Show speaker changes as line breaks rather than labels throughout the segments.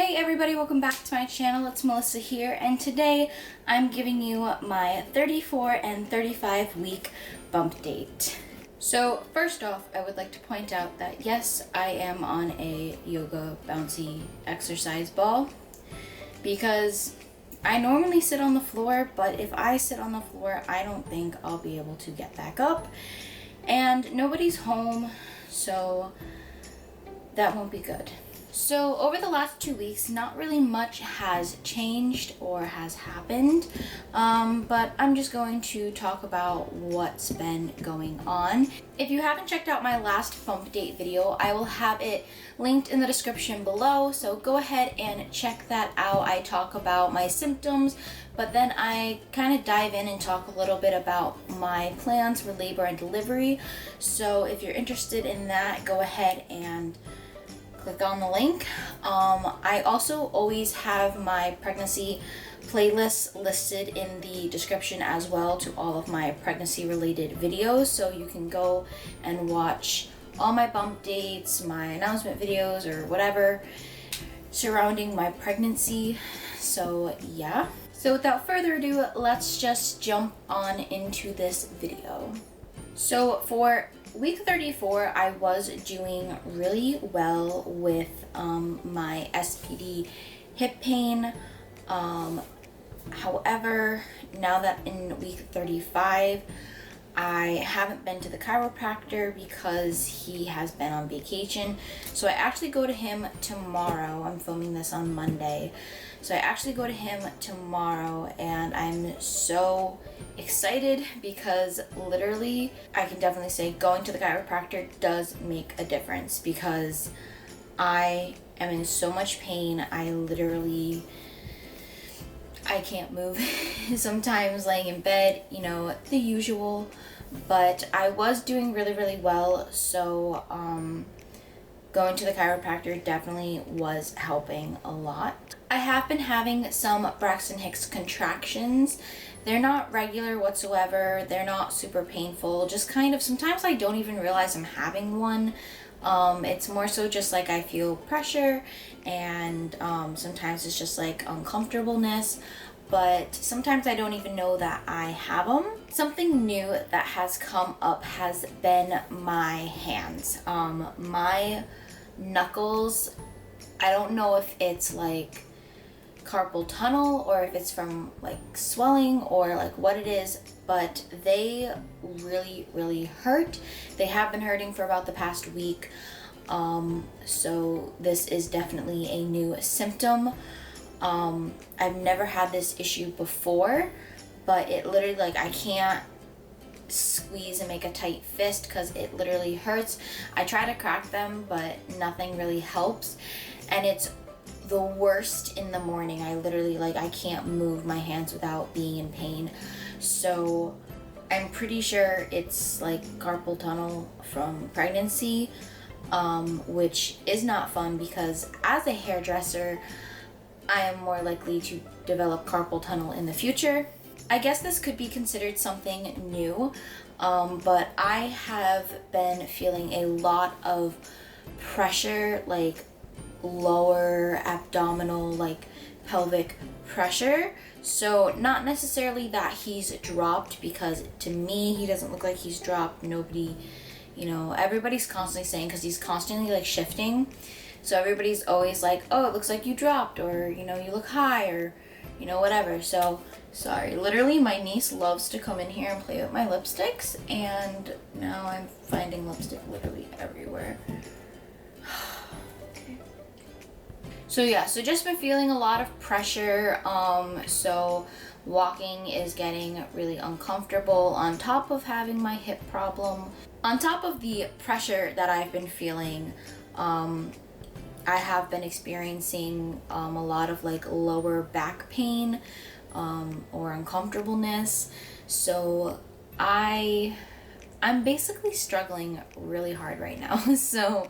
Hey everybody, welcome back to my channel. It's Melissa here, and today I'm giving you my 34 and 35 week bump date. So first off, I would like to point out that yes, I am on a yoga bouncy exercise ball because I normally sit on the floor, but if I sit on the floor, I don't think I'll be able to get back up, and nobody's home, so that won't be good. So over the last 2 weeks, not really much has changed or has happened, but I'm just going to talk about what's been going on. If you haven't checked out my last bump date video, I will have it linked in the description below, so go ahead and check that out. I talk about my symptoms, but then I kind of dive in and talk a little bit about my plans for labor and delivery. So if you're interested in that, go ahead and click on the link. I also always have my pregnancy playlist listed in the description as well to all of my pregnancy related videos, so you can go and watch all my bump dates, my announcement videos, or whatever surrounding my pregnancy. So yeah. So without further ado, let's just jump on into this video. So for week 34, I was doing really well with my SPD hip pain. However, now that in week 35, I haven't been to the chiropractor because he has been on vacation. So I actually go to him tomorrow. I'm filming this on Monday. So I actually go to him tomorrow, and I'm so excited because literally I can definitely say going to the chiropractor does make a difference, because I am in so much pain. I can't move. Sometimes laying in bed, you know, the usual, but I was doing really well, so going to the chiropractor definitely was helping a lot. I have been having some Braxton Hicks contractions. They're not regular whatsoever. They're not super painful. Just kind of, sometimes I don't even realize I'm having one. It's more so just like I feel pressure, and sometimes it's just like uncomfortableness, but sometimes I don't even know that I have them. Something new that has come up has been my hands. My knuckles, I don't know if it's like carpal tunnel or if it's from like swelling or like what it is, but they really hurt. They have been hurting for about the past week. So this is definitely a new symptom. I've never had this issue before, but it literally, like, I can't squeeze and make a tight fist because it literally hurts. I try to crack them, but nothing really helps, and it's the worst in the morning. I literally, like, I can't move my hands without being in pain. So I'm pretty sure it's like carpal tunnel from pregnancy, which is not fun because as a hairdresser, I am more likely to develop carpal tunnel in the future. I guess this could be considered something new, but I have been feeling a lot of pressure, like lower abdominal, like pelvic pressure. So not necessarily that he's dropped, because to me he doesn't look like he's dropped. Nobody, you know, everybody's constantly saying, because he's constantly like shifting, so everybody's always like, oh, it looks like you dropped, or, you know, you look high, or, you know, whatever. So sorry, literally my niece loves to come in here and play with my lipsticks, and now I'm finding lipstick literally everywhere. So yeah, so just been feeling a lot of pressure. So walking is getting really uncomfortable, on top of having my hip problem. On top of the pressure that I've been feeling, I have been experiencing a lot of like lower back pain or uncomfortableness. So I'm basically struggling really hard right now. So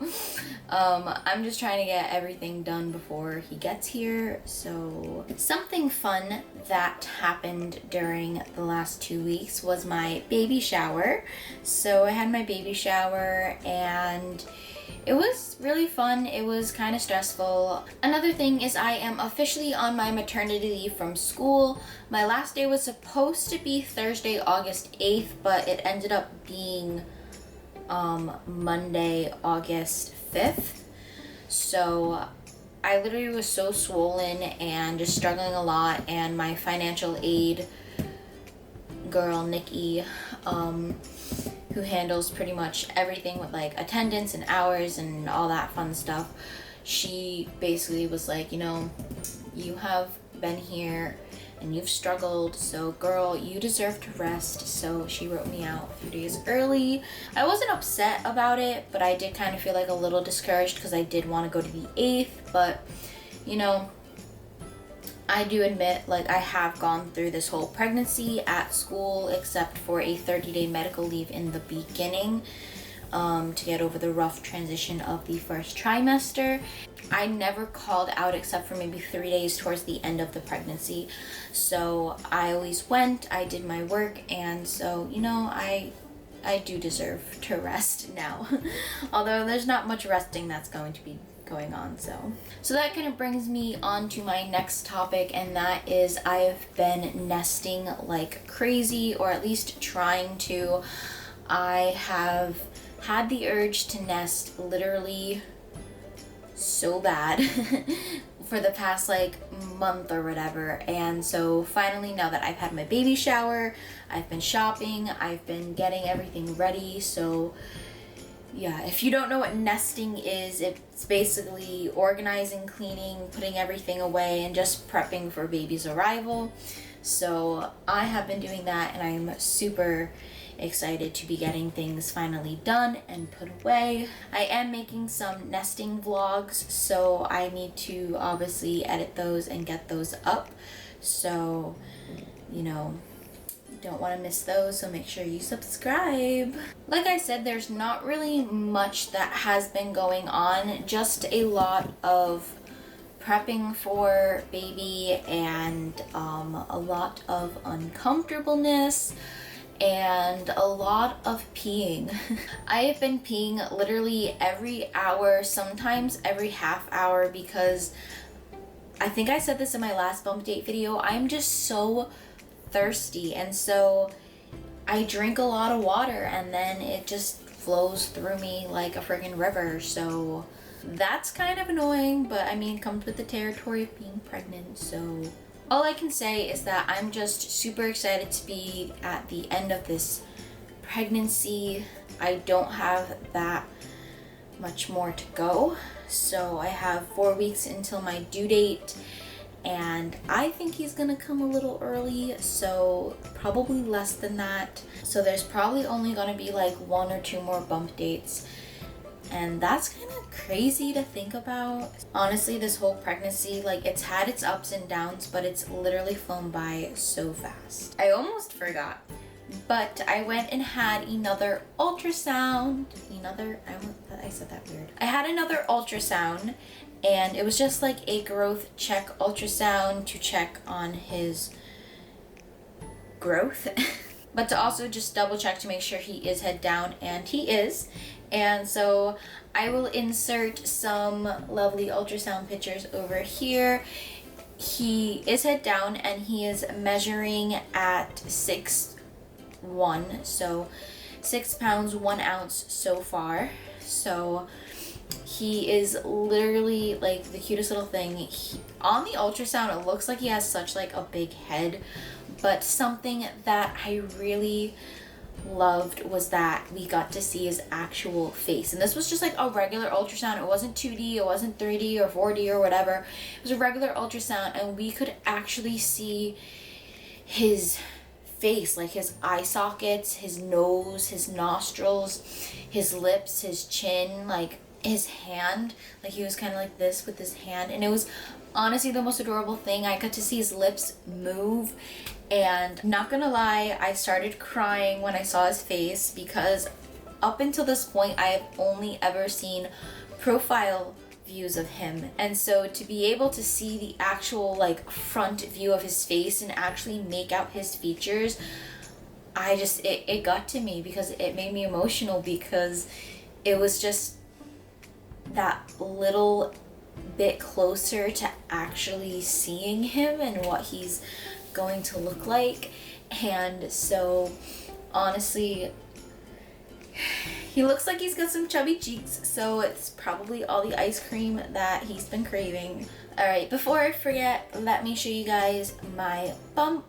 I'm just trying to get everything done before he gets here. So something fun that happened during the last 2 weeks was my baby shower. So I had my baby shower, and It was really fun. It was kind of stressful. Another thing is I am officially on my maternity leave from school. My last day was supposed to be Thursday, August 8th, but it ended up being Monday, August 5th. So I literally was so swollen and just struggling a lot, and my financial aid girl, Nikki, who handles pretty much everything with like attendance and hours and all that fun stuff, she basically was like, you know, you have been here and you've struggled, so girl, you deserve to rest. So she wrote me out a few days early. I wasn't upset about it, but I did kind of feel like a little discouraged because I did want to go to the 8th. But you know, I do admit, like, I have gone through this whole pregnancy at school, except for a 30-day medical leave in the beginning, to get over the rough transition of the first trimester. I never called out except for maybe 3 days towards the end of the pregnancy. So I always went, I did my work, and so, you know, I do deserve to rest now. Although there's not much resting that's going to be going on. So that kind of brings me on to my next topic, and that is I've been nesting like crazy, or at least trying to. I have had the urge to nest literally so bad for the past like month or whatever, and so finally, now that I've had my baby shower, I've been shopping, I've been getting everything ready. So yeah, if you don't know what nesting is, it's basically organizing, cleaning, putting everything away, and just prepping for baby's arrival. So I have been doing that, and I'm super excited to be getting things finally done and put away. I am making some nesting vlogs, so I need to obviously edit those and get those up. So, you know, don't want to miss those, so make sure you subscribe. Like I said, there's not really much that has been going on, just a lot of prepping for baby and a lot of uncomfortableness and a lot of peeing. I have been peeing literally every hour, sometimes every half hour, because I think I said this in my last bump date video, I'm just so thirsty, and so I drink a lot of water and then it just flows through me like a friggin' river. So that's kind of annoying, but I mean, comes with the territory of being pregnant. So all I can say is that I'm just super excited to be at the end of this pregnancy. I don't have that much more to go, so I have 4 weeks until my due date, and I think he's gonna come a little early, so probably less than that. So there's probably only gonna be like 1 or 2 more bump dates, and that's kind of crazy to think about. Honestly, this whole pregnancy, like, it's had its ups and downs, but it's literally flown by so fast. I almost forgot, but I went and had another ultrasound. I said that weird. I had another ultrasound, and it was just like a growth check ultrasound to check on his growth, but to also just double check to make sure he is head down, and he is. And so I will insert some lovely ultrasound pictures over here. He is head down, and he is measuring at 6'1", so 6 pounds 1 ounce so far. So he is literally like the cutest little thing. On the ultrasound, it looks like he has such like a big head, but something that I really loved was that we got to see his actual face. And this was just like a regular ultrasound. It wasn't 2D, it wasn't 3D or 4D or whatever. It was a regular ultrasound, and we could actually see his face, like his eye sockets, his nose, his nostrils, his lips, his chin, like his hand. Like he was kind of like this with his hand, and it was honestly the most adorable thing. I got to see his lips move, and not gonna lie, I started crying when I saw his face, because up until this point I have only ever seen profile views of him, and so to be able to see the actual like front view of his face and actually make out his features, it got to me, because it made me emotional, because it was just that little bit closer to actually seeing him and what he's going to look like. And so honestly, he looks like he's got some chubby cheeks, so it's probably all the ice cream that he's been craving. Alright, before I forget, let me show you guys my bump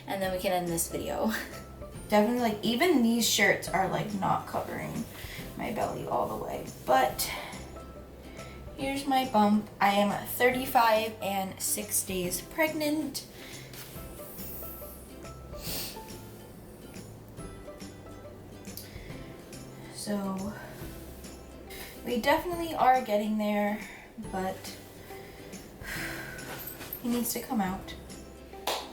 and then we can end this video. Definitely, like, even these shirts are like not covering my belly all the way, but here's my bump. I am 35 and 6 days pregnant. So we definitely are getting there, but he needs to come out.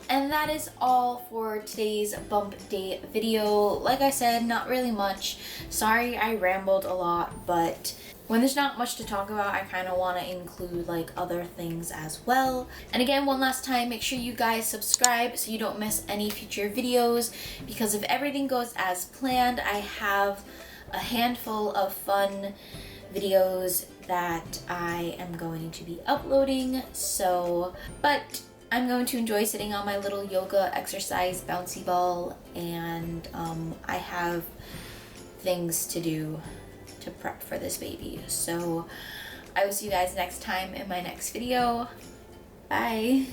And that is all for today's bump date video. Like I said, not really much. Sorry I rambled a lot, but when there's not much to talk about, I kind of want to include like other things as well. And again, one last time, make sure you guys subscribe so you don't miss any future videos, because if everything goes as planned, I have a handful of fun videos that I am going to be uploading. So, but I'm going to enjoy sitting on my little yoga exercise bouncy ball, and I have things to do to prep for this baby. So I will see you guys next time in my next video. Bye.